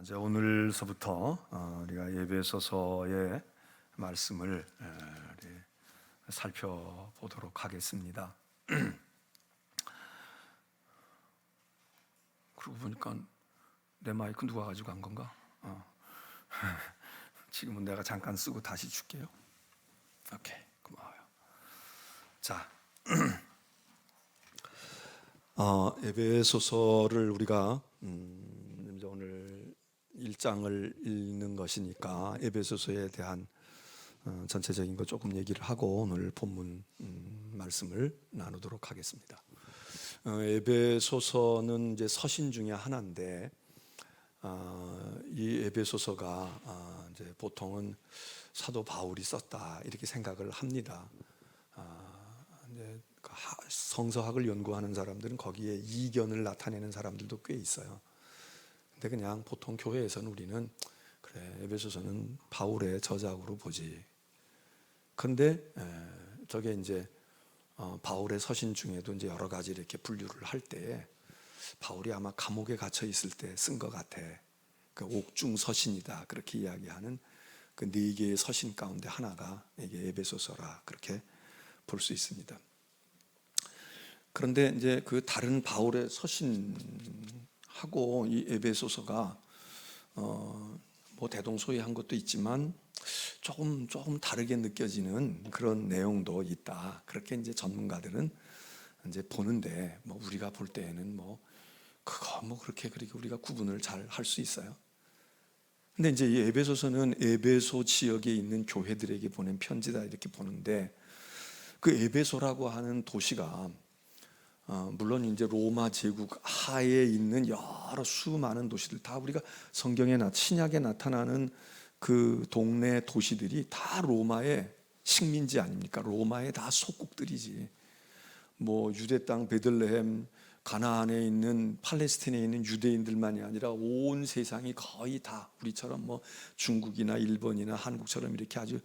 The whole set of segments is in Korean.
이제 오늘서부터 우리가 에베소서의 말씀을 우리 살펴보도록 하겠습니다. 그러고 보니까 내 마이크 누가 가지고 간 건가? 지금은 내가 잠깐 쓰고 다시 줄게요. 오케이, 고마워요. 자, 에베소서를 우리가 이제 오늘 1장을 읽는 것이니까 에베소서에 대한 전체적인 거 조금 얘기를 하고 오늘 본문 말씀을 나누도록 하겠습니다. 에베소서는 이제 서신 중에 하나인데 이 에베소서가 이제 보통은 사도 바울이 썼다 이렇게 생각을 합니다. 이제 성서학을 연구하는 사람들은 거기에 이견을 나타내는 사람들도 꽤 있어요. 근데 그냥 보통 교회에서는 우리는 그래 에베소서는 바울의 저작으로 보지. 근데 저게 이제 바울의 서신 중에도 이제 여러 가지 이렇게 분류를 할 때 바울이 아마 감옥에 갇혀 있을 때 쓴 것 같아. 그 옥중 서신이다 그렇게 이야기하는 그 네 개의 서신 가운데 하나가 이게 에베소서라 그렇게 볼 수 있습니다. 그런데 이제 그 다른 바울의 서신하고 이 에베소서가 뭐 대동소이한 것도 있지만 조금 다르게 느껴지는 그런 내용도 있다. 그렇게 이제 전문가들은 이제 보는데 뭐 우리가 볼 때에는 뭐 그거 뭐 그렇게 우리가 구분을 잘 할 수 있어요. 근데 이제 이 에베소서는 에베소 지역에 있는 교회들에게 보낸 편지다 이렇게 보는데 그 에베소라고 하는 도시가 물론 이제 로마 제국 하에 있는 여러 수많은 도시들 다 우리가 성경에 신약에 나타나는 그 동네 도시들이 다 로마의 식민지 아닙니까? 로마의 다 속국들이지. 뭐 유대 땅 베들레헴 가나안에 있는 팔레스틴에 있는 유대인들만이 아니라 온 세상이 거의 다 우리처럼 뭐 중국이나 일본이나 한국처럼 이렇게 아주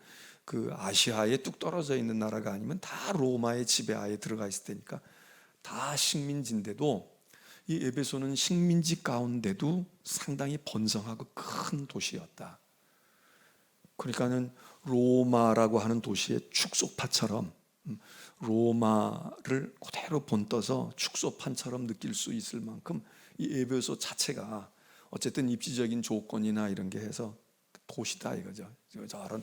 그 아시아에 뚝 떨어져 있는 나라가 아니면 다 로마의 지배하에 들어가 있을 테니까 다 식민지인데도 이 에베소는 식민지 가운데도 상당히 번성하고 큰 도시였다. 그러니까는 로마라고 하는 도시의 축소판처럼 로마를 그대로 본떠서 축소판처럼 느낄 수 있을 만큼 이 에베소 자체가 어쨌든 입지적인 조건이나 이런 게 해서 도시다 이거죠. 저런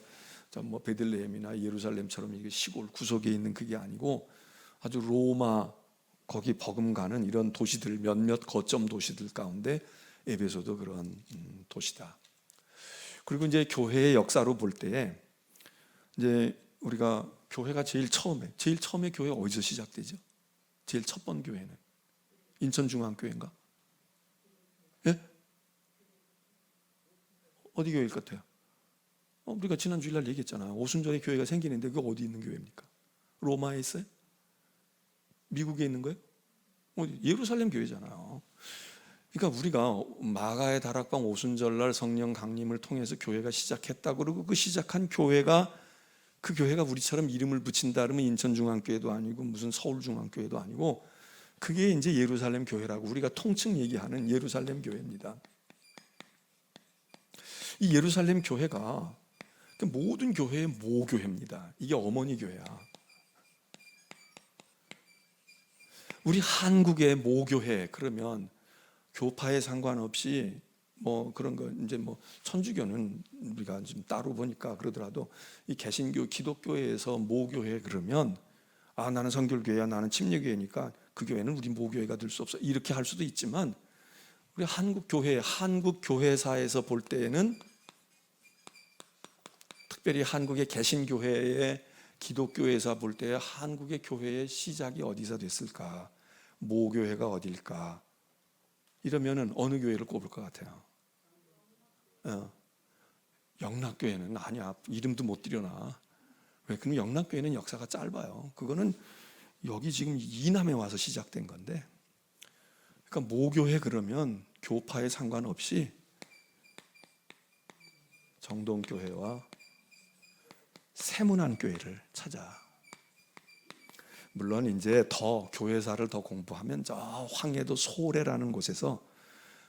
뭐 베들레헴이나 예루살렘처럼 이게 시골 구석에 있는 그게 아니고 아주 로마 거기 버금가는 이런 도시들 몇몇 거점 도시들 가운데 에베소도 그런 도시다. 그리고 이제 교회의 역사로 볼 때 이제 우리가 교회가 제일 처음에 교회가 어디서 시작되죠? 제일 첫 번 교회는 인천중앙교회인가? 예? 어디 교회일 것 같아요? 우리가 지난 주일날 얘기했잖아요. 오순절에 교회가 생기는데 그게 어디 있는 교회입니까? 로마에 있어요? 미국에 있는 거예요? 어디? 예루살렘 교회잖아요. 그러니까 우리가 마가의 다락방 오순절날 성령 강림을 통해서 교회가 시작했다 그러고 그 시작한 교회가 그 교회가 우리처럼 이름을 붙인다 그러면 인천중앙교회도 아니고 무슨 서울중앙교회도 아니고 그게 이제 예루살렘 교회라고 우리가 통칭 얘기하는 예루살렘 교회입니다. 이 예루살렘 교회가 모든 교회의 모교회입니다. 이게 어머니 교회야. 우리 한국의 모교회 그러면 교파에 상관없이 뭐 그런 거 이제 뭐 천주교는 우리가 좀 따로 보니까 그러더라도 이 개신교 기독교회에서 모교회 그러면 나는 성결교회야 나는 침례교회니까 그 교회는 우리 모교회가 될 수 없어 이렇게 할 수도 있지만 우리 한국 교회 한국 교회사에서 볼 때에는 특별히 한국의 개신교회의 기독교회에서 볼 때 한국의 교회의 시작이 어디서 됐을까? 모교회가 어딜까? 이러면은 어느 교회를 꼽을 것 같아요? 영락교회는 아니야. 이름도 못 들여놔. 왜? 그럼 영락교회는 역사가 짧아요. 그거는 여기 지금 이남에 와서 시작된 건데. 그러니까 모교회 그러면 교파에 상관없이 정동교회와 세문안교회를 찾아. 물론 이제 더 교회사를 더 공부하면 저 황해도 소래라는 곳에서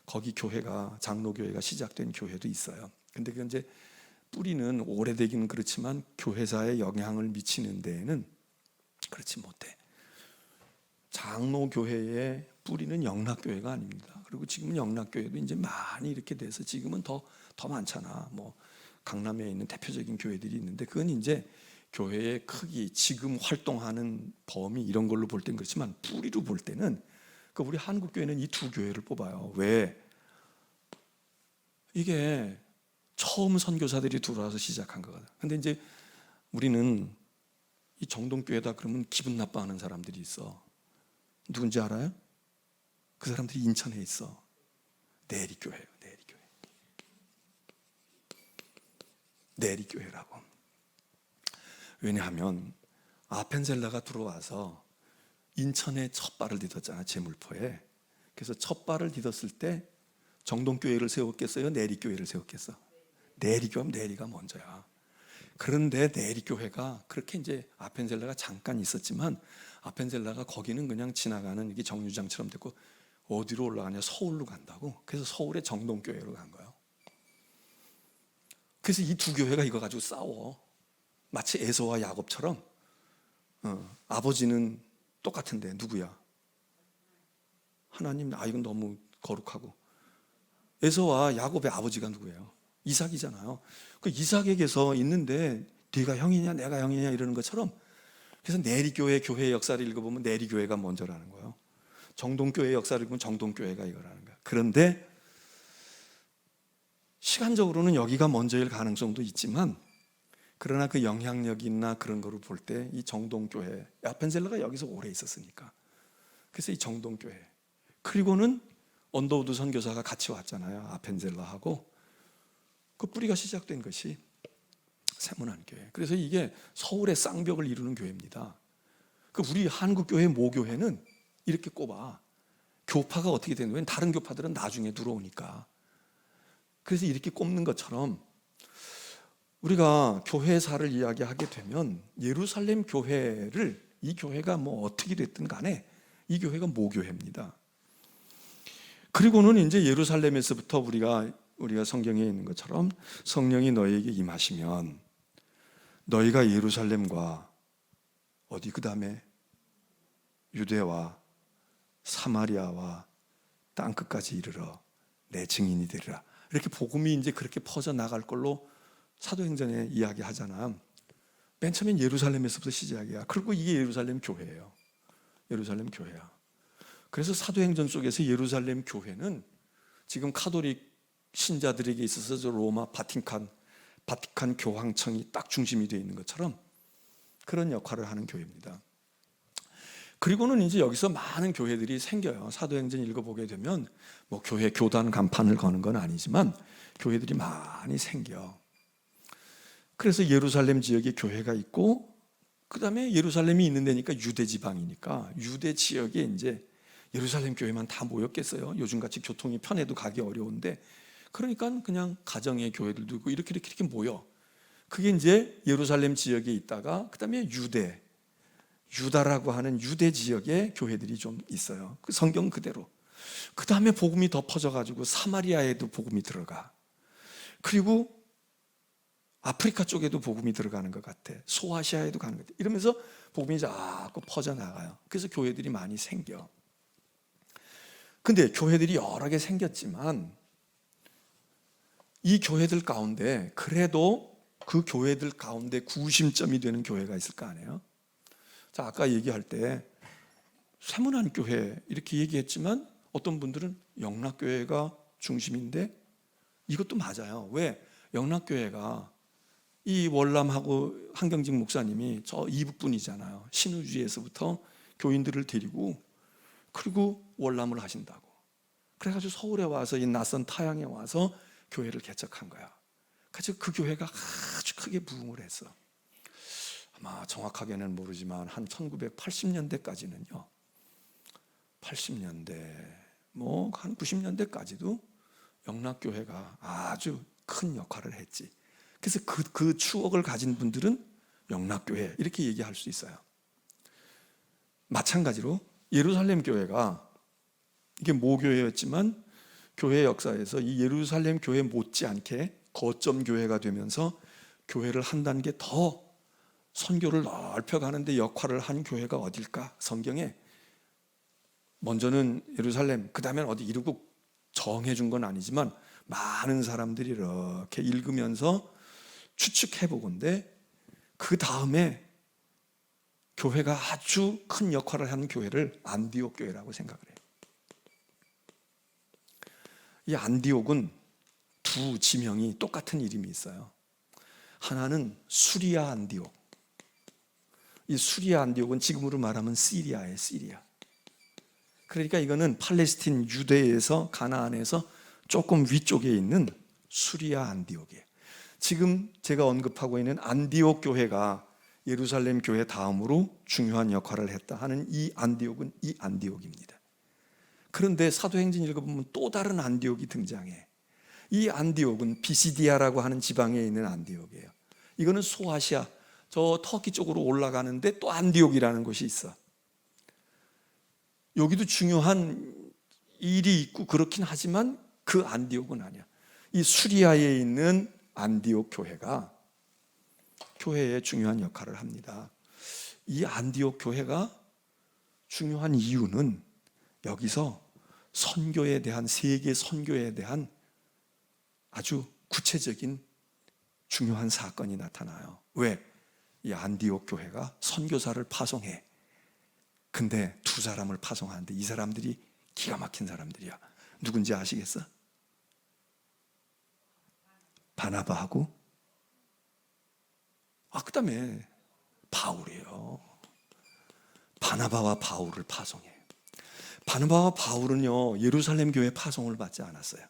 거기 교회가 장로교회가 시작된 교회도 있어요. 근데 그 이제 뿌리는 오래되기는 그렇지만 교회사에 영향을 미치는 데에는 그렇지 못해. 장로교회의 뿌리는 영락교회가 아닙니다. 그리고 지금은 영락교회도 이제 많이 이렇게 돼서 지금은 더 많잖아. 뭐 강남에 있는 대표적인 교회들이 있는데 그건 이제 교회의 크기, 지금 활동하는 범위 이런 걸로 볼 땐 그렇지만 뿌리로 볼 때는 그 우리 한국 교회는 이 두 교회를 뽑아요. 왜? 이게 처음 선교사들이 들어와서 시작한 거거든. 근데 이제 우리는 이 정동교회다 그러면 기분 나빠하는 사람들이 있어. 누군지 알아요? 그 사람들이 인천에 있어. 내리교회예요. 내리교회라고. 왜냐하면 아펜젤라가 들어와서 인천에 첫 발을 디뎠잖아. 제물포에. 그래서 첫 발을 디뎠을 때 정동교회를 세웠겠어요? 내리교회를 세웠겠어? 내리교회면 내리가 먼저야. 그런데 내리교회가 그렇게 이제 아펜젤라가 잠깐 있었지만 아펜젤라가 거기는 그냥 지나가는 이게 정류장처럼 됐고 어디로 올라가냐? 서울로 간다고. 그래서 서울의 정동교회로 간 거예요. 그래서 이 두 교회가 이거 가지고 싸워. 마치 에서와 야곱처럼. 아버지는 똑같은데 누구야? 하나님. 이건 너무 거룩하고. 에서와 야곱의 아버지가 누구예요? 이삭이잖아요. 그 이삭에게서 있는데 네가 형이냐 내가 형이냐 이러는 것처럼. 그래서 내리교회 교회의 역사를 읽어보면 내리교회가 먼저라는 거예요. 정동교회의 역사를 읽으면 정동교회가 이거라는 거예요. 그런데 시간적으로는 여기가 먼저일 가능성도 있지만 그러나 그 영향력이나 그런 거를 볼 때 이 정동교회, 아펜젤라가 여기서 오래 있었으니까. 그래서 이 정동교회. 그리고는 언더우드 선교사가 같이 왔잖아요. 아펜젤라하고. 그 뿌리가 시작된 것이 세문안교회. 그래서 이게 서울의 쌍벽을 이루는 교회입니다. 그 우리 한국교회 모교회는 이렇게 꼽아. 교파가 어떻게 되는 거예요? 다른 교파들은 나중에 들어오니까. 그래서 이렇게 꼽는 것처럼 우리가 교회사를 이야기하게 되면 예루살렘 교회를 이 교회가 뭐 어떻게 됐든 간에 이 교회가 모교회입니다. 그리고는 이제 예루살렘에서부터 우리가 성경에 있는 것처럼 성령이 너희에게 임하시면 너희가 예루살렘과 어디 그 다음에 유대와 사마리아와 땅끝까지 이르러 내 증인이 되리라. 이렇게 복음이 이제 그렇게 퍼져 나갈 걸로 사도행전에 이야기하잖아. 맨 처음엔 예루살렘에서부터 시작이야. 그리고 이게 예루살렘 교회예요. 예루살렘 교회야. 그래서 사도행전 속에서 예루살렘 교회는 지금 카톨릭 신자들에게 있어서 로마 바티칸 교황청이 딱 중심이 되어 있는 것처럼 그런 역할을 하는 교회입니다. 그리고는 이제 여기서 많은 교회들이 생겨요. 사도행전 읽어보게 되면 뭐 교회 교단 간판을 거는 건 아니지만 교회들이 많이 생겨. 그래서 예루살렘 지역에 교회가 있고 그 다음에 예루살렘이 있는 데니까 유대 지방이니까 유대 지역에 이제 예루살렘 교회만 다 모였겠어요. 요즘같이 교통이 편해도 가기 어려운데 그러니까 그냥 가정의 교회들도 있고 이렇게 모여. 그게 이제 예루살렘 지역에 있다가 그 다음에 유다라고 하는 유대 지역의 교회들이 좀 있어요. 그 성경 그대로. 그 다음에 복음이 더 퍼져가지고 사마리아에도 복음이 들어가. 그리고 아프리카 쪽에도 복음이 들어가는 것 같아. 소아시아에도 가는 것 같아. 이러면서 복음이 자꾸 퍼져나가요. 그래서 교회들이 많이 생겨. 근데 교회들이 여러 개 생겼지만 이 교회들 가운데 그래도 그 교회들 가운데 구심점이 되는 교회가 있을 거 아니에요. 자, 아까 얘기할 때 세문안교회 이렇게 얘기했지만 어떤 분들은 영락교회가 중심인데 이것도 맞아요. 왜? 영락교회가 이 월남하고 한경직 목사님이 저 이북분이잖아요. 신우주에서부터 교인들을 데리고 그리고 월남을 하신다고. 그래가지고 서울에 와서 이 낯선 타향에 와서 교회를 개척한 거야. 그래서 그 교회가 아주 크게 부흥을 했어. 아마 정확하게는 모르지만 한 1980년대까지는요. 80년대 뭐 한 90년대까지도 영락교회가 아주 큰 역할을 했지. 그래서 그 추억을 가진 분들은 영락교회 이렇게 얘기할 수 있어요. 마찬가지로 예루살렘 교회가 이게 모교회였지만 교회 역사에서 이 예루살렘 교회 못지않게 거점 교회가 되면서 교회를 한 단계 더 선교를 넓혀가는 데 역할을 한 교회가 어딜까? 성경에 먼저는 예루살렘, 그 다음엔 어디 이루고 정해준 건 아니지만 많은 사람들이 이렇게 읽으면서 추측해보건데 그 다음에 교회가 아주 큰 역할을 하는 교회를 안디옥 교회라고 생각을 해요. 이 안디옥은 두 지명이 똑같은 이름이 있어요. 하나는 수리아 안디옥. 이 수리아 안디옥은 지금으로 말하면 시리아예요. 시리아. 그러니까 이거는 팔레스틴 유대에서 가나안에서 조금 위쪽에 있는 수리아 안디옥이에요. 지금 제가 언급하고 있는 안디옥 교회가 예루살렘 교회 다음으로 중요한 역할을 했다 하는 이 안디옥은 이 안디옥입니다. 그런데 사도행전 읽어보면 또 다른 안디옥이 등장해. 이 안디옥은 비시디아라고 하는 지방에 있는 안디옥이에요. 이거는 소아시아, 저 터키 쪽으로 올라가는데 또 안디옥이라는 곳이 있어. 여기도 중요한 일이 있고 그렇긴 하지만 그 안디옥은 아니야. 이 수리아에 있는 안디옥 교회가 교회에 중요한 역할을 합니다. 이 안디옥 교회가 중요한 이유는 여기서 선교에 대한, 세계 선교에 대한 아주 구체적인 중요한 사건이 나타나요. 왜? 이 안디옥 교회가 선교사를 파송해. 근데 두 사람을 파송하는데 이 사람들이 기가 막힌 사람들이야. 누군지 아시겠어? 바나바하고 그 다음에 바울이에요. 바나바와 바울을 파송해. 바나바와 바울은요 예루살렘 교회 파송을 받지 않았어요.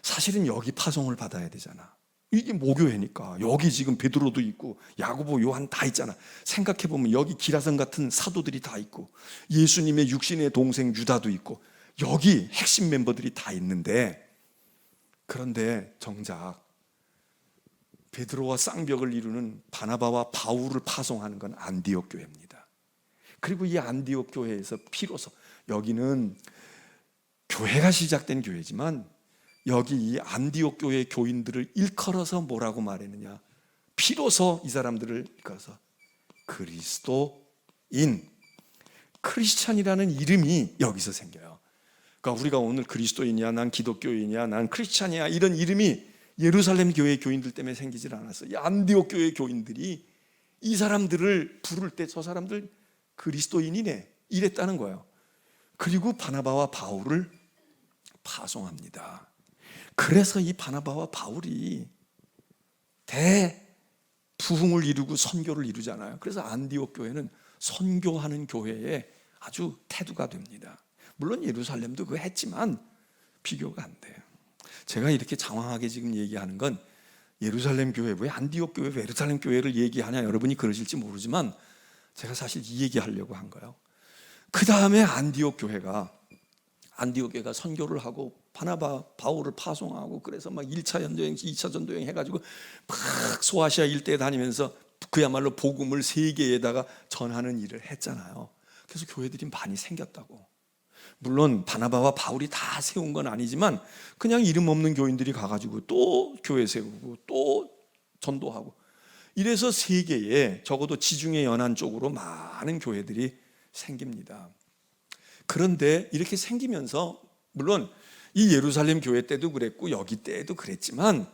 사실은 여기 파송을 받아야 되잖아. 이게 모교회니까. 여기 지금 베드로도 있고 야고보, 요한 다 있잖아. 생각해보면 여기 기라성 같은 사도들이 다 있고 예수님의 육신의 동생 유다도 있고 여기 핵심 멤버들이 다 있는데, 그런데 정작 베드로와 쌍벽을 이루는 바나바와 바울을 파송하는 건 안디옥 교회입니다. 그리고 이 안디옥 교회에서 비로소, 여기는 교회가 시작된 교회지만 여기 이 안디옥 교회 교인들을 일컬어서 뭐라고 말했느냐, 비로소 이 사람들을 일컬어서 그리스도인, 크리스찬이라는 이름이 여기서 생겨요. 그러니까 우리가 오늘 그리스도인이야, 난 기독교인이야, 난 크리스찬이야, 이런 이름이 예루살렘 교회 교인들 때문에 생기질 않았어요. 이 안디옥 교회 교인들이 이 사람들을 부를 때 저 사람들 그리스도인이네 이랬다는 거예요. 그리고 바나바와 바울을 파송합니다. 그래서 이 바나바와 바울이 대부흥을 이루고 선교를 이루잖아요. 그래서 안디옥 교회는 선교하는 교회의 아주 태두가 됩니다. 물론 예루살렘도 그거 했지만 비교가 안 돼요. 제가 이렇게 장황하게 지금 얘기하는 건 예루살렘 교회, 왜 안디옥 교회, 왜 예루살렘 교회를 얘기하냐 여러분이 그러실지 모르지만 제가 사실 이 얘기하려고 한 거예요. 그 다음에 안디옥 교회가 선교를 하고 바나바, 바울을 파송하고 그래서 막 1차 전도여행, 2차 전도여행 해가지고 막 소아시아 일대에 다니면서 그야말로 복음을 세계에다가 전하는 일을 했잖아요. 그래서 교회들이 많이 생겼다고. 물론 바나바와 바울이 다 세운 건 아니지만 그냥 이름 없는 교인들이 가가지고 또 교회 세우고 또 전도하고, 이래서 세계에 적어도 지중해 연안 쪽으로 많은 교회들이 생깁니다. 그런데 이렇게 생기면서 물론 이 예루살렘 교회 때도 그랬고 여기 때도 그랬지만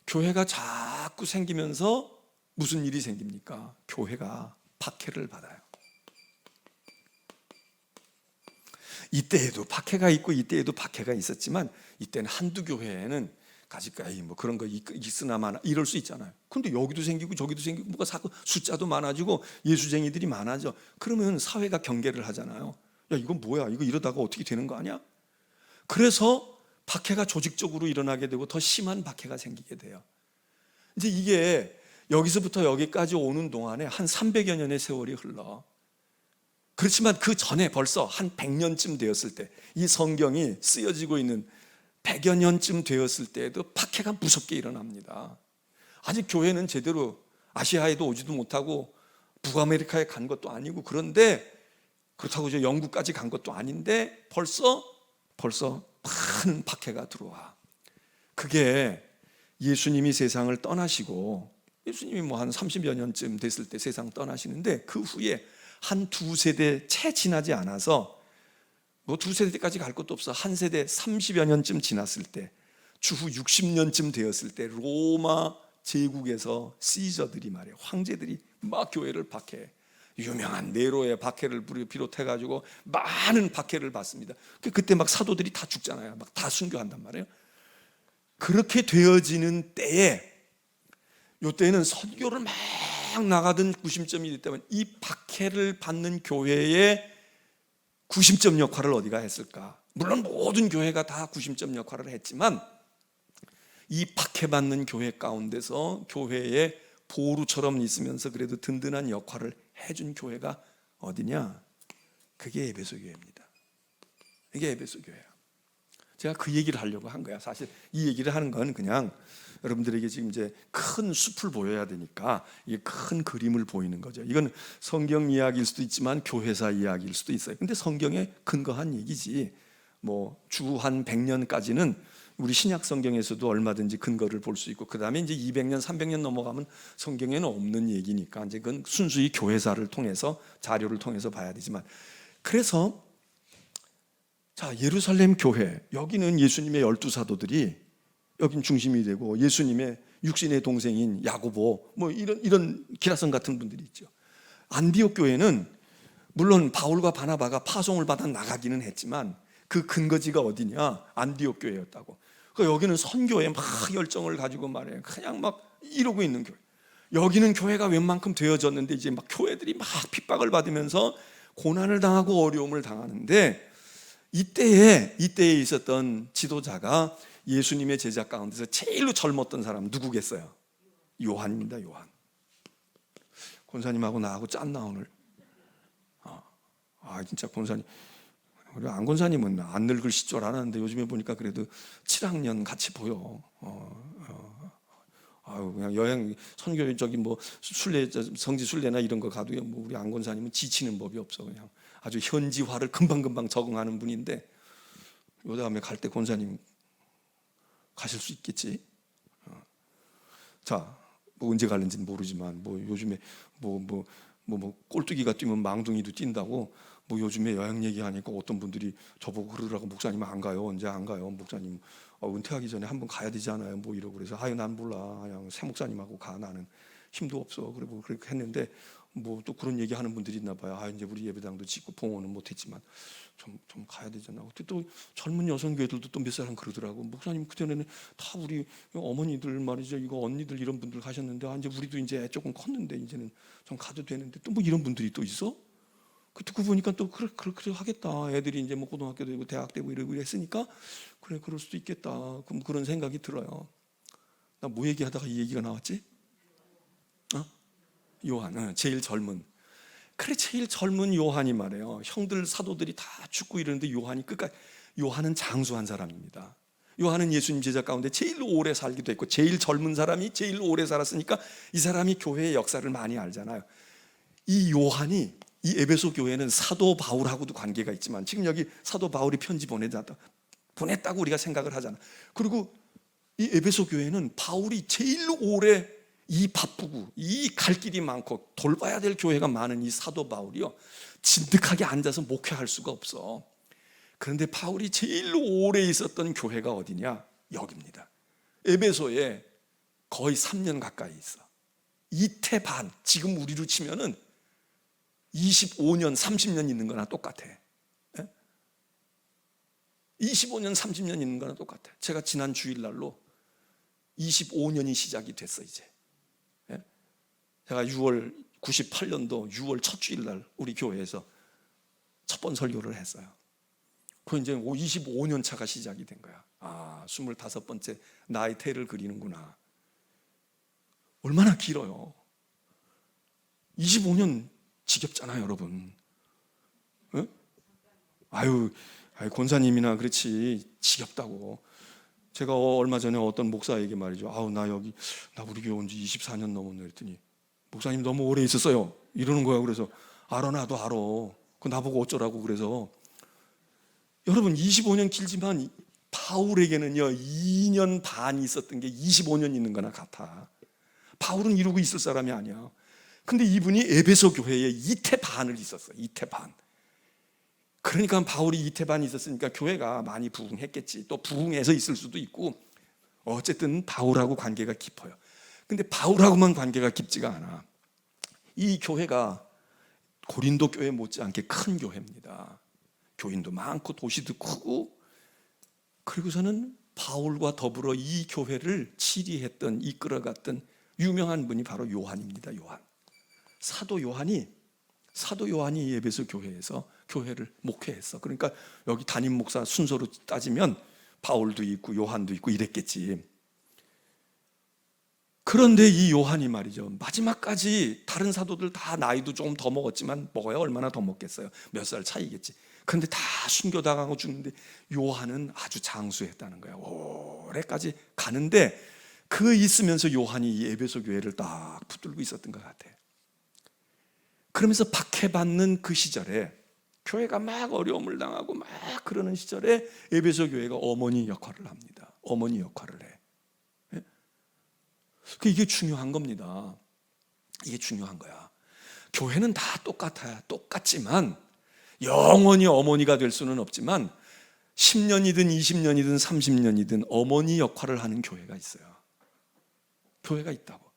교회가 자꾸 생기면서 무슨 일이 생깁니까? 교회가 박해를 받아요. 이때에도 박해가 있고 이때에도 박해가 있었지만 이때는 한두 교회에는 가지가지 뭐 그런 거 있으나 마나 이럴 수 있잖아요. 근데 여기도 생기고 저기도 생기고 뭐가 사고 숫자도 많아지고 예수쟁이들이 많아져. 그러면 사회가 경계를 하잖아요. 야, 이건 뭐야? 이거 이러다가 어떻게 되는 거 아니야? 그래서 박해가 조직적으로 일어나게 되고 더 심한 박해가 생기게 돼요. 이제 이게 여기서부터 여기까지 오는 동안에 한 300여 년의 세월이 흘러. 그렇지만 그 전에 벌써 한 100년쯤 되었을 때, 이 성경이 쓰여지고 있는 100여 년쯤 되었을 때에도 박해가 무섭게 일어납니다. 아직 교회는 제대로 아시아에도 오지도 못하고 북아메리카에 간 것도 아니고, 그런데 그렇다고 이제 영국까지 간 것도 아닌데 벌써 많은 박해가 들어와. 그게 예수님이 세상을 떠나시고, 예수님이 뭐 한 30여 년쯤 됐을 때 세상 떠나시는데, 그 후에 한 두 세대 채 지나지 않아서, 뭐 두 세대까지 갈 것도 없어, 한 세대 30여 년쯤 지났을 때, 주후 60년쯤 되었을 때 로마 제국에서 시저들이 말이에요, 황제들이 막 교회를 박해해. 유명한 네로의 박해를 비롯해가지고 많은 박해를 받습니다. 그때 막 사도들이 다 죽잖아요. 막 다 순교한단 말이에요. 그렇게 되어지는 때에, 요때는 선교를 막 나가던 구심점이 됐다면, 이 박해를 받는 교회의 구심점 역할을 어디가 했을까? 물론 모든 교회가 다 구심점 역할을 했지만, 이 박해받는 교회 가운데서 교회의 보루처럼 있으면서 그래도 든든한 역할을 해준 교회가 어디냐? 그게 에베소 교회입니다. 이게 에베소 교회야. 제가 그 얘기를 하려고 한 거야. 사실 이 얘기를 하는 건 그냥 여러분들에게 지금 이제 큰 숲을 보여야 되니까 이 큰 그림을 보이는 거죠. 이건 성경 이야기일 수도 있지만 교회사 이야기일 수도 있어요. 근데 성경에 근거한 얘기지. 뭐 주 한 100년까지는 우리 신약 성경에서도 얼마든지 근거를 볼 수 있고, 그 다음에 이제 200년, 300년 넘어가면 성경에는 없는 얘기니까 이제 그건 순수히 교회사를 통해서, 자료를 통해서 봐야 되지만, 그래서 자, 예루살렘 교회, 여기는 예수님의 12사도들이 여긴 중심이 되고, 예수님의 육신의 동생인 야고보, 뭐 이런 기라성 같은 분들이 있죠. 안디옥 교회는 물론 바울과 바나바가 파송을 받아 나가기는 했지만 그 근거지가 어디냐? 안디옥 교회였다고. 그러니까 여기는 선교에 막 열정을 가지고 말해요. 그냥 막 이러고 있는 교회. 여기는 교회가 웬만큼 되어졌는데 이제 막 교회들이 막 핍박을 받으면서 고난을 당하고 어려움을 당하는데, 이때에 있었던 지도자가 예수님의 제자 가운데서 제일로 젊었던 사람 누구겠어요? 요한입니다. 요한. 권사님하고 나하고 짠나 오늘. 진짜 권사님, 우리 안 권사님은 안 늙으실 줄 알았는데 요즘에 보니까 그래도 7학년 같이 보여. 그냥 여행 선교적인 뭐 순례, 성지 순례나 이런 거 가도 뭐 우리 안 권사님은 지치는 법이 없어. 그냥 아주 현지화를 금방금방 적응하는 분인데, 요 다음에 갈 때 권사님 가실 수 있겠지. 자, 뭐 언제 갈는지는 모르지만 뭐 요즘에 뭐 꼴뚜기가 뛰면 망둥이도 뛴다고, 뭐 요즘에 여행 얘기하니까 어떤 분들이 저보고 그러더라고. 목사님 안 가요? 언제 안 가요? 목사님 은퇴하기 전에 한번 가야 되잖아요. 뭐 이러고 그래서 난 몰라. 그냥 새 목사님하고 가. 나는 힘도 없어. 그리고 그렇게 했는데 뭐 또 그런 얘기하는 분들이 있나 봐요. 이제 우리 예배당도 짓고 봉헌은 못했지만 좀 가야 되잖아. 그때 또 젊은 여성교회들도 또 몇 사람 그러더라고. 목사님 그전에는 다 우리 어머니들 말이죠, 이거 언니들 이런 분들 가셨는데 이제 우리도 이제 조금 컸는데 이제는 좀 가도 되는데, 또 뭐 이런 분들이 또 있어? 그 듣고 보니까 또 그렇게 하겠다. 애들이 이제 뭐 고등학교 되고 대학 되고 이러고 했으니까 그래, 그럴 수도 있겠다. 그럼 그런 생각이 들어요. 나 뭐 얘기하다가 이 얘기가 나왔지? 요한, 제일 젊은. 그래, 제일 젊은 요한이 말해요. 형들 사도들이 다 죽고 이러는데 요한이 끝까지. 요한은 장수한 사람입니다. 요한은 예수님 제자 가운데 제일 오래 살기도 했고, 제일 젊은 사람이 제일 오래 살았으니까 이 사람이 교회의 역사를 많이 알잖아요. 이 요한이, 이 에베소 교회는 사도 바울하고도 관계가 있지만, 지금 여기 사도 바울이 편지 보냈다고 우리가 생각을 하잖아. 그리고 이 에베소 교회는 바울이 제일 오래 이 바쁘고 이 갈 길이 많고 돌봐야 될 교회가 많은 이 사도 바울이요, 진득하게 앉아서 목회할 수가 없어. 그런데 바울이 제일 오래 있었던 교회가 어디냐? 여기입니다. 에베소에 거의 3년 가까이 있어. 이태 반, 지금 우리로 치면은 25년, 30년 있는 거나 똑같아. 25년, 30년 있는 거나 똑같아. 제가 지난 주일날로 25년이 시작이 됐어 이제. 제가 98년도 6월 첫 주일날 우리 교회에서 첫 번 설교를 했어요. 그 이제 25년 차가 시작이 된 거야. 25번째 나의 태를 그리는구나. 얼마나 길어요. 25년 지겹잖아요, 여러분. 네? 권사님이나 그렇지 지겹다고. 제가 얼마 전에 어떤 목사에게 말이죠. 나 우리 교회 온 지 24년 넘었네 그랬더니, 목사님 너무 오래 있었어요 이러는 거야. 그래서 나도 알아. 그 나보고 어쩌라고. 그래서 여러분 25년 길지만 바울에게는요 2년 반이 있었던 게 25년 있는 거나 같아. 바울은 이루고 있을 사람이 아니야. 근데 이분이 에베소 교회에 이태 반을 있었어. 이태 반. 그러니까 바울이 이태 반 있었으니까 교회가 많이 부흥했겠지. 또 부흥해서 있을 수도 있고, 어쨌든 바울하고 관계가 깊어요. 근데 바울하고만 관계가 깊지가 않아. 이 교회가 고린도 교회 못지않게 큰 교회입니다. 교인도 많고 도시도 크고, 그리고서는 바울과 더불어 이 교회를 치리했던, 이끌어갔던 유명한 분이 바로 요한입니다. 요한. 사도 요한이 에베소 교회에서 교회를 목회했어. 그러니까 여기 담임 목사 순서로 따지면 바울도 있고 요한도 있고 이랬겠지. 그런데 이 요한이 말이죠, 마지막까지 다른 사도들 다 나이도 조금 더 먹었지만, 먹어야 얼마나 더 먹겠어요. 몇 살 차이겠지. 그런데 다 순교당하고 죽는데 요한은 아주 장수했다는 거야. 오래까지 가는데 그 있으면서 요한이 이 에베소 교회를 딱 붙들고 있었던 것 같아. 그러면서 박해받는 그 시절에, 교회가 막 어려움을 당하고 막 그러는 시절에 에베소 교회가 어머니 역할을 합니다. 어머니 역할을 해. 이게 중요한 겁니다. 이게 중요한 거야. 교회는 다 똑같아요. 똑같지만 영원히 어머니가 될 수는 없지만 10년이든 20년이든 30년이든 어머니 역할을 하는 교회가 있어요. 교회가 있다고.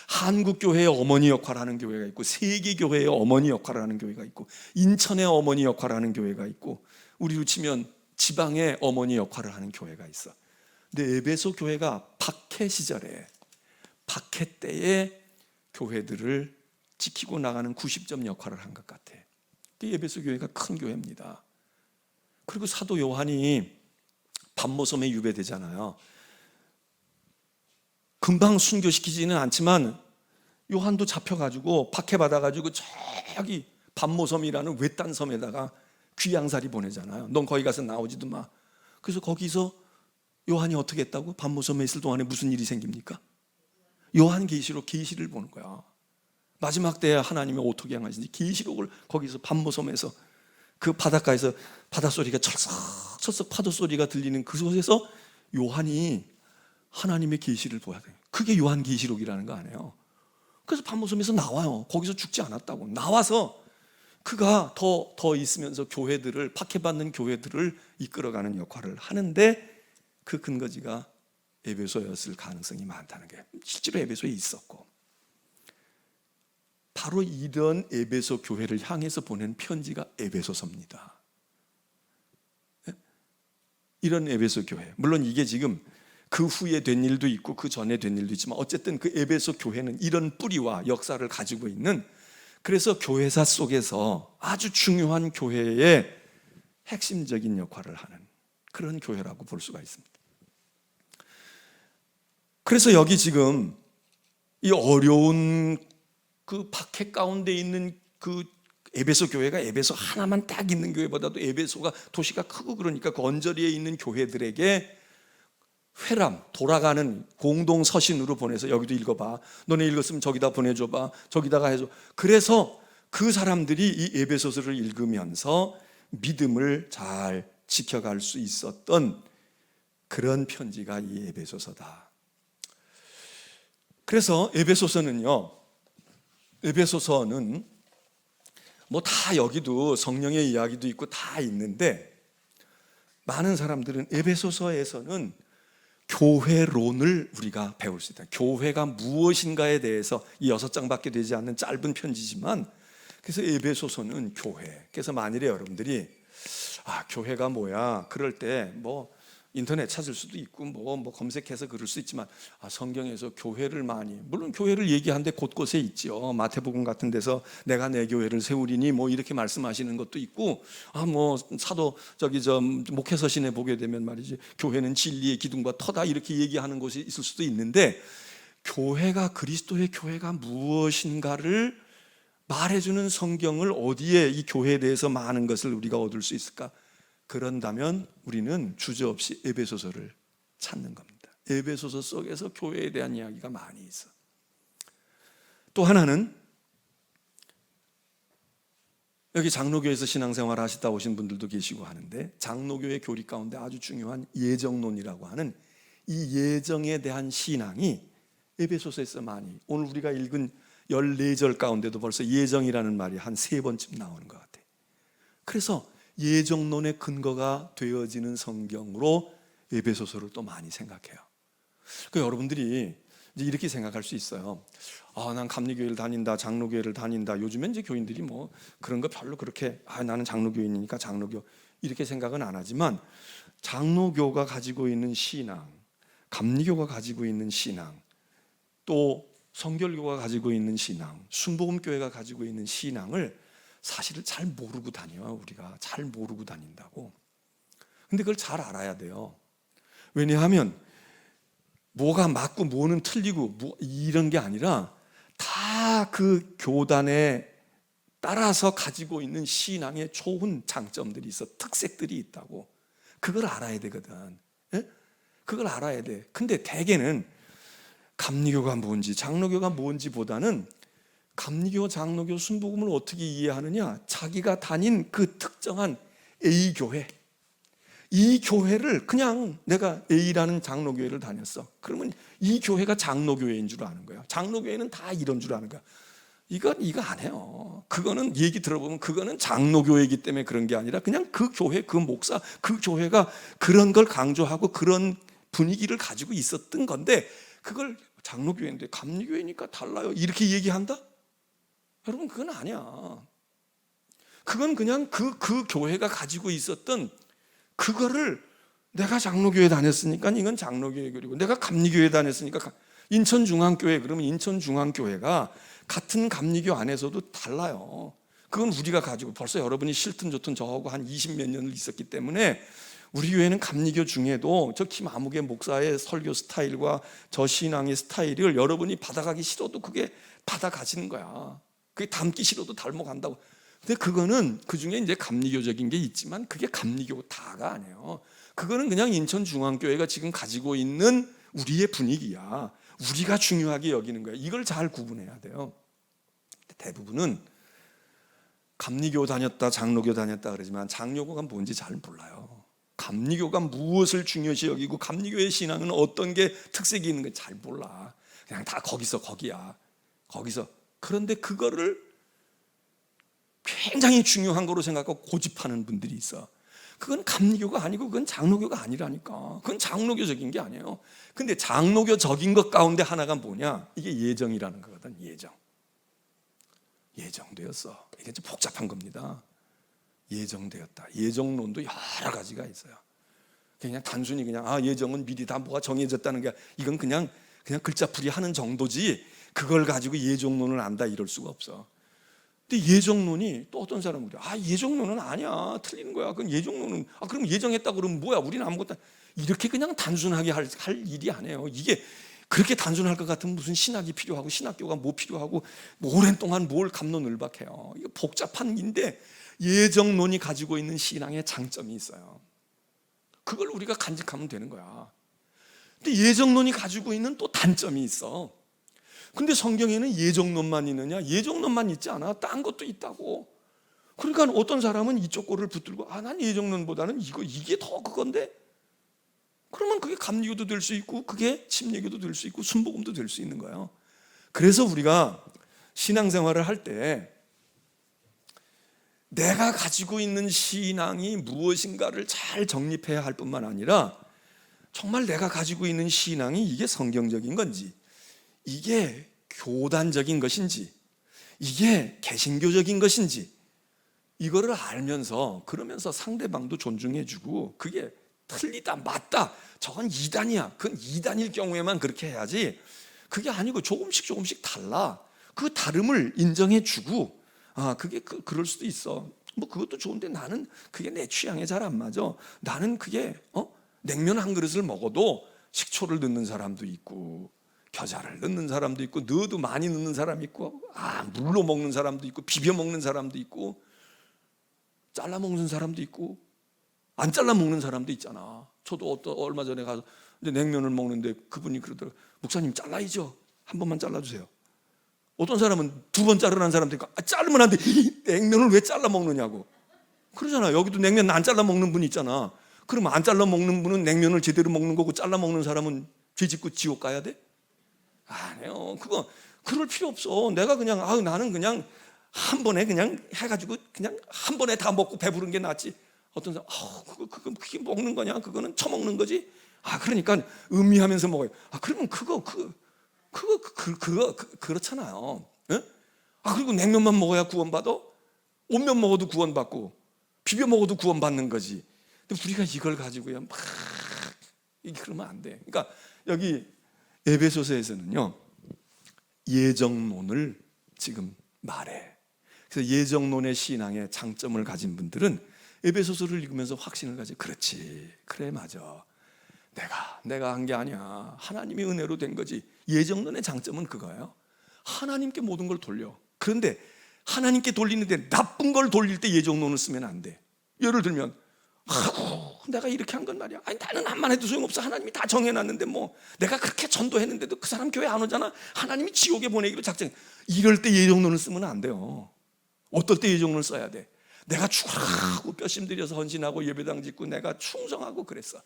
한국 교회의 어머니 역할을 하는 교회가 있고, 세계 교회의 어머니 역할을 하는 교회가 있고, 인천의 어머니 역할을 하는 교회가 있고, 우리로 치면 지방의 어머니 역할을 하는 교회가 있어. 근데 에베소 교회가 박해 시절에, 박해 때에 교회들을 지키고 나가는 90점 역할을 한 것 같아. 에베소 교회가 큰 교회입니다. 그리고 사도 요한이 밤모섬에 유배되잖아요. 금방 순교시키지는 않지만 요한도 잡혀가지고 박해받아가지고 저기 밤모섬이라는 외딴 섬에다가 귀양살이 보내잖아요. 넌 거기 가서 나오지도 마. 그래서 거기서 요한이 어떻게 했다고? 밤모섬에 있을 동안에 무슨 일이 생깁니까? 요한계시록 계시를 보는 거야. 마지막 때에 하나님이 어떻게 행하신지 계시록을 거기서 밤모섬에서 그 바닷가에서 바닷소리가 철썩철썩 파도소리가 들리는 그곳에서 요한이 하나님의 계시를 보야 돼요. 그게 요한계시록이라는 거 아니에요. 그래서 밤모섬에서 나와요. 거기서 죽지 않았다고. 나와서 그가 더 있으면서 교회들을, 박해받는 교회들을 이끌어가는 역할을 하는데, 그 근거지가 에베소였을 가능성이 많다는 게 실제로 에베소에 있었고, 바로 이런 에베소 교회를 향해서 보낸 편지가 에베소서입니다. 이런 에베소 교회, 물론 이게 지금 그 후에 된 일도 있고 그 전에 된 일도 있지만, 어쨌든 그 에베소 교회는 이런 뿌리와 역사를 가지고 있는, 그래서 교회사 속에서 아주 중요한 교회의 핵심적인 역할을 하는 그런 교회라고 볼 수가 있습니다. 그래서 여기 지금 이 어려운 그 박해 가운데 있는 그 에베소 교회가 에베소 하나만 딱 있는 교회보다도 에베소가 도시가 크고 그러니까 그 언저리에 있는 교회들에게 회람, 돌아가는 공동 서신으로 보내서 여기도 읽어봐. 너네 읽었으면 저기다 보내줘봐. 저기다가 해줘. 그래서 그 사람들이 이 에베소서를 읽으면서 믿음을 잘 지켜갈 수 있었던 그런 편지가 이 에베소서다. 그래서 에베소서는 뭐 다 여기도 성령의 이야기도 있고 다 있는데, 많은 사람들은 에베소서에서는 교회론을 우리가 배울 수 있다. 교회가 무엇인가에 대해서, 이 6장밖에 되지 않는 짧은 편지지만, 그래서 에베소서는 교회. 그래서 만일에 여러분들이 교회가 뭐야? 그럴 때 뭐 인터넷 찾을 수도 있고 뭐 검색해서 그럴 수 있지만, 성경에서 교회를 많이, 물론 교회를 얘기하는데 곳곳에 있죠. 마태복음 같은 데서 내가 내 교회를 세우리니 뭐 이렇게 말씀하시는 것도 있고, 뭐 사도 목회서신에 보게 되면 말이지, 교회는 진리의 기둥과 터다 이렇게 얘기하는 곳이 있을 수도 있는데, 교회가, 그리스도의 교회가 무엇인가를 말해주는 성경을 어디에 이 교회에 대해서 많은 것을 우리가 얻을 수 있을까? 그런다면 우리는 주저없이 에베소서를 찾는 겁니다. 에베소서 속에서 교회에 대한 이야기가 많이 있어. 또 하나는 여기 장로교에서 신앙생활 하시다 오신 분들도 계시고 하는데, 장로교의 교리 가운데 아주 중요한 예정론이라고 하는 이 예정에 대한 신앙이 에베소서에서 많이, 오늘 우리가 읽은 14절 가운데도 벌써 예정이라는 말이 한 3번쯤 나오는 것 같아요. 그래서 예정론의 근거가 되어지는 성경으로 에베소서를 또 많이 생각해요. 그러니까 여러분들이 이제 이렇게 생각할 수 있어요. 난 감리교회를 다닌다, 장로교회를 다닌다. 요즘엔 이제 교인들이 뭐 그런 거 별로 그렇게 나는 장로교인이니까 장로교 이렇게 생각은 안 하지만, 장로교가 가지고 있는 신앙, 감리교가 가지고 있는 신앙, 또 성결교가 가지고 있는 신앙, 순복음교회가 가지고 있는 신앙을 사실은 잘 모르고 다녀요. 우리가 잘 모르고 다닌다고. 근데 그걸 잘 알아야 돼요. 왜냐하면 뭐가 맞고 뭐는 틀리고 이런 게 아니라 다 그 교단에 따라서 가지고 있는 신앙의 좋은 장점들이 있어, 특색들이 있다고. 그걸 알아야 되거든. 예? 그걸 알아야 돼. 근데 대개는 감리교가 뭔지 장로교가 뭔지보다는 감리교, 장로교, 순복음을 어떻게 이해하느냐, 자기가 다닌 그 특정한 A교회, 이 교회를 그냥 내가 A라는 장로교회를 다녔어. 그러면 이 교회가 장로교회인 줄 아는 거예요. 장로교회는 다 이런 줄 아는 거야. 이거 안 해요. 그거는 얘기 들어보면 그거는 장로교회이기 때문에 그런 게 아니라 그냥 그 교회, 그 목사, 그 교회가 그런 걸 강조하고 그런 분위기를 가지고 있었던 건데, 그걸 장로교회인데 감리교회니까 달라요 이렇게 얘기한다? 여러분, 그건 아니야. 그건 그냥 그 교회가 가지고 있었던 그거를, 내가 장로교회 다녔으니까 이건 장로교회, 그리고 내가 감리교회 다녔으니까 인천중앙교회, 그러면 인천중앙교회가 같은 감리교 안에서도 달라요. 그건 우리가 가지고, 벌써 여러분이 싫든 좋든 저하고 한 20몇 년을 있었기 때문에 우리 교회는 감리교 중에도 저 김아무개 목사의 설교 스타일과 저 신앙의 스타일을 여러분이 받아가기 싫어도 그게 받아가시는 거야. 그게 닮기 싫어도 닮아간다고. 근데 그거는 그중에 이제 감리교적인 게 있지만 그게 감리교 다가 아니에요. 그거는 그냥 인천중앙교회가 지금 가지고 있는 우리의 분위기야. 우리가 중요하게 여기는 거야. 이걸 잘 구분해야 돼요. 대부분은 감리교 다녔다, 장로교 다녔다 그러지만 장로교가 뭔지 잘 몰라요. 감리교가 무엇을 중요시 여기고 감리교의 신앙은 어떤 게 특색이 있는 걸 잘 몰라. 그냥 다 거기야. 거기서. 그런데 그거를 굉장히 중요한 거로 생각하고 고집하는 분들이 있어. 그건 감리교가 아니고 그건 장로교가 아니라니까. 그건 장로교적인 게 아니에요. 근데 장로교적인 것 가운데 하나가 뭐냐? 이게 예정이라는 거거든. 예정되었어. 이게 좀 복잡한 겁니다. 예정되었다. 예정론도 여러 가지가 있어요. 그냥 단순히 예정은 미리 다 뭐가 정해졌다는 게, 이건 그냥 글자풀이 하는 정도지 그걸 가지고 예정론을 안다 이럴 수가 없어. 근데 예정론이 또 어떤 사람은 그래. 예정론은 아니야. 틀리는 거야. 그건 예정론은, 그럼 예정했다 그러면 뭐야? 우리는 아무것도 이렇게 그냥 단순하게 할 일이 아니에요. 이게 그렇게 단순할 것 같으면 무슨 신학이 필요하고 신학교가 뭐 필요하고 오랜 동안 뭘 갑론을박해요. 이거 복잡한 일인데 예정론이 가지고 있는 신앙의 장점이 있어요. 그걸 우리가 간직하면 되는 거야. 근데 예정론이 가지고 있는 또 단점이 있어. 근데 성경에는 예정론만 있느냐? 예정론만 있지 않아. 딴 것도 있다고. 그러니까 어떤 사람은 이쪽 거를 붙들고 난 예정론보다는 이게 더 그건데, 그러면 그게 감리교도 될 수 있고 그게 침례교도 될 수 있고 순복음도 될 수 있는 거예요. 그래서 우리가 신앙생활을 할 때 내가 가지고 있는 신앙이 무엇인가를 잘 정립해야 할 뿐만 아니라, 정말 내가 가지고 있는 신앙이 이게 성경적인 건지, 이게 교단적인 것인지, 이게 개신교적인 것인지, 이거를 알면서, 그러면서 상대방도 존중해주고, 그게 틀리다 맞다 저건 이단이야, 그건 이단일 경우에만 그렇게 해야지, 그게 아니고 조금씩 달라. 그 다름을 인정해주고, 그게 그럴 수도 있어. 뭐 그것도 좋은데 나는 그게 내 취향에 잘 안 맞아. 나는 그게 냉면 한 그릇을 먹어도 식초를 넣는 사람도 있고 겨자를 넣는 사람도 있고 넣어도 많이 넣는 사람이 있고 물로 먹는 사람도 있고 비벼 먹는 사람도 있고 잘라 먹는 사람도 있고 안 잘라 먹는 사람도 있잖아. 저도 얼마 전에 가서 냉면을 먹는데 그분이 그러더라고요. 목사님 잘라야죠. 한 번만 잘라주세요. 어떤 사람은 2번 자르라는 사람도 있고, 자르면 안 돼. 냉면을 왜 잘라 먹느냐고 그러잖아. 여기도 냉면 안 잘라 먹는 분 있잖아. 그럼 안 잘라 먹는 분은 냉면을 제대로 먹는 거고, 잘라 먹는 사람은 죄 짓고 지옥 가야 돼? 아니요. 그럴 필요 없어. 내가 그냥 나는 그냥 한 번에 그냥 해가지고 그냥 한 번에 다 먹고 배부른 게 낫지. 어떤 사람 그게 먹는 거냐? 그거는 처먹는 거지. 그러니까 음미하면서 먹어요. 그러면 그렇잖아요. 예? 그리고 냉면만 먹어야 구원받아? 온면 먹어도 구원받고 비벼 먹어도 구원받는 거지. 근데 우리가 이걸 가지고요 막 그러면 안 돼. 그러니까 여기 에베소서에서는요 예정론을 지금 말해. 그래서 예정론의 신앙의 장점을 가진 분들은 에베소서를 읽으면서 확신을 가져. 그렇지, 그래, 맞아. 내가 한 게 아니야. 하나님의 은혜로 된 거지. 예정론의 장점은 그거예요. 하나님께 모든 걸 돌려. 그런데 하나님께 돌리는데 나쁜 걸 돌릴 때 예정론을 쓰면 안 돼. 예를 들면 내가 이렇게 한 건 말이야. 나는 한만 해도 소용없어. 하나님이 다 정해놨는데 내가 그렇게 전도했는데도 그 사람 교회 안 오잖아. 하나님이 지옥에 보내기로 작정. 이럴 때 예정론을 쓰면 안 돼요. 어떨 때 예정론을 써야 돼? 내가 죽으라고 뼈심 들여서 헌신하고 예배당 짓고 내가 충성하고 그랬어.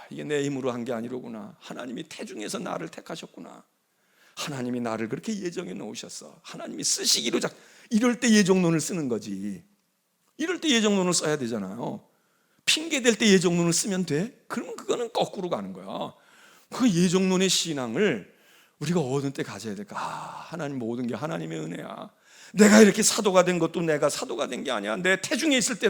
이게 내 힘으로 한 게 아니로구나. 하나님이 태중에서 나를 택하셨구나. 하나님이 나를 그렇게 예정해 놓으셨어. 하나님이 쓰시기로 이럴 때 예정론을 쓰는 거지. 이럴 때 예정론을 써야 되잖아요. 핑계 댈 때 예정론을 쓰면 돼? 그러면 그거는 거꾸로 가는 거야. 그 예정론의 신앙을 우리가 어느 때 가져야 될까? 하나님 모든 게 하나님의 은혜야. 내가 이렇게 사도가 된 것도 내가 사도가 된 게 아니야. 내 태중에 있을 때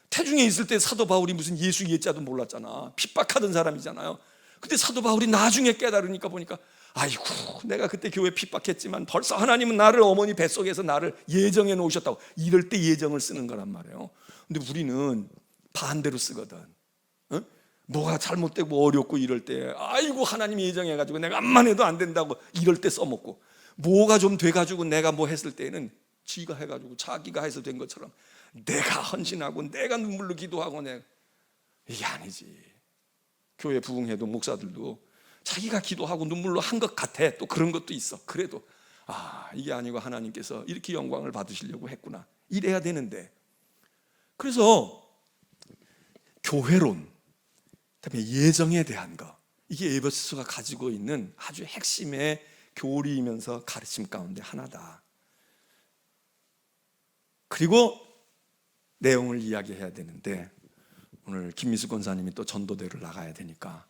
태중에 있을 때 사도 바울이 무슨 예수 예자도 몰랐잖아. 핍박하던 사람이잖아요. 근데 사도 바울이 나중에 깨달으니까 보니까 내가 그때 교회 핍박했지만 벌써 하나님은 나를 어머니 뱃속에서 나를 예정해 놓으셨다고. 이럴 때 예정을 쓰는 거란 말이에요. 근데 우리는 반대로 쓰거든. 뭐가 잘못되고 어렵고 이럴 때 하나님이 예정해가지고 내가 암만 해도 안 된다고 이럴 때 써먹고, 뭐가 좀 돼가지고 내가 뭐 했을 때는 지가 해가지고 자기가 해서 된 것처럼 내가 헌신하고 내가 눈물로 기도하고 이게 아니지. 교회 부흥회도 목사들도 자기가 기도하고 눈물로 한 것 같아. 또 그런 것도 있어. 그래도 이게 아니고 하나님께서 이렇게 영광을 받으시려고 했구나. 이래야 되는데. 그래서 교회론, 그다음에 예정에 대한 거, 이게 에베소서가 가지고 있는 아주 핵심의 교리이면서 가르침 가운데 하나다. 그리고 내용을 이야기해야 되는데, 오늘 김미수 권사님이 또 전도대를 나가야 되니까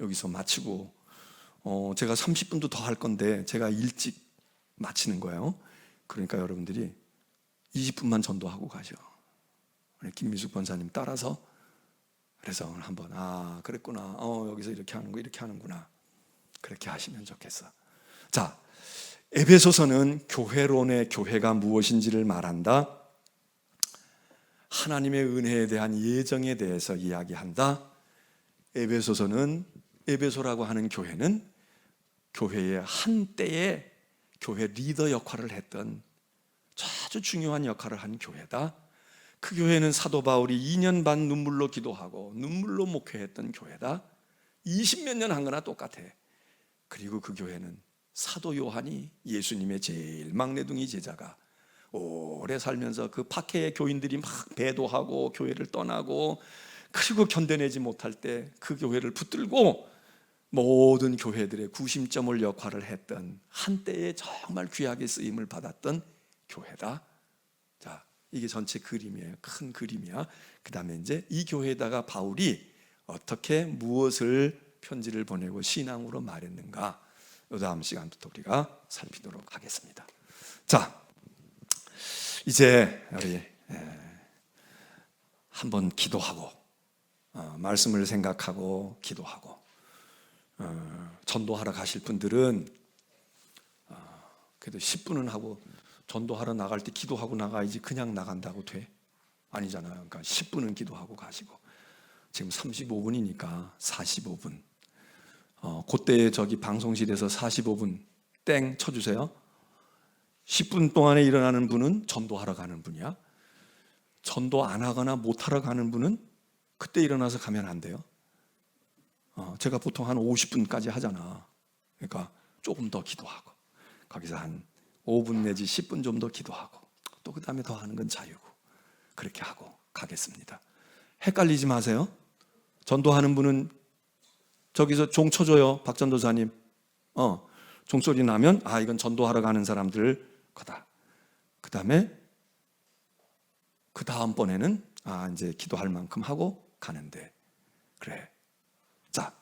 여기서 마치고 제가 30분도 더 할 건데 제가 일찍 마치는 거예요. 그러니까 여러분들이 20분만 전도하고 가죠. 김미수 권사님 따라서. 그래서 오늘 한번 그랬구나. 여기서 이렇게 하는 거 이렇게 하는구나. 그렇게 하시면 좋겠어. 자, 에베소서는 교회론의 교회가 무엇인지를 말한다. 하나님의 은혜에 대한 예정에 대해서 이야기한다. 에베소라고 하는 교회는 교회의 한때에 교회 리더 역할을 했던 아주 중요한 역할을 한 교회다. 그 교회는 사도 바울이 2년 반 눈물로 기도하고 눈물로 목회했던 교회다. 20몇 년 한 거나 똑같아. 그리고 그 교회는 사도 요한이 예수님의 제일 막내둥이 제자가 오래 살면서 그 박해의 교인들이 막 배도하고 교회를 떠나고 그리고 견뎌내지 못할 때 그 교회를 붙들고 모든 교회들의 구심점을 역할을 했던, 한때에 정말 귀하게 쓰임을 받았던 교회다. 자, 이게 전체 그림이에요. 큰 그림이야. 그 다음에 이제 이 교회에다가 바울이 어떻게 무엇을 편지를 보내고 신앙으로 말했는가, 이 다음 시간부터 우리가 살피도록 하겠습니다. 자, 이제 우리 한번 기도하고 말씀을 생각하고 기도하고, 전도하러 가실 분들은 그래도 10분은 하고, 전도하러 나갈 때 기도하고 나가야지 그냥 나간다고 돼? 아니잖아요. 그러니까 10분은 기도하고 가시고, 지금 35분이니까 45분. 그때 저기 방송실에서 45분 땡 쳐주세요. 10분 동안에 일어나는 분은 전도하러 가는 분이야. 전도 안 하거나 못 하러 가는 분은 그때 일어나서 가면 안 돼요. 제가 보통 한 50분까지 하잖아. 그러니까 조금 더 기도하고, 거기서 한 5분 내지 10분 좀 더 기도하고 또 그 다음에 더 하는 건 자유고 그렇게 하고 가겠습니다. 헷갈리지 마세요. 전도하는 분은 저기서 종 쳐줘요. 박 전도사님. 종소리 나면 이건 전도하러 가는 사람들 거다. 그 다음에 그 다음번에는 이제 기도할 만큼 하고 가는데 그래. 자,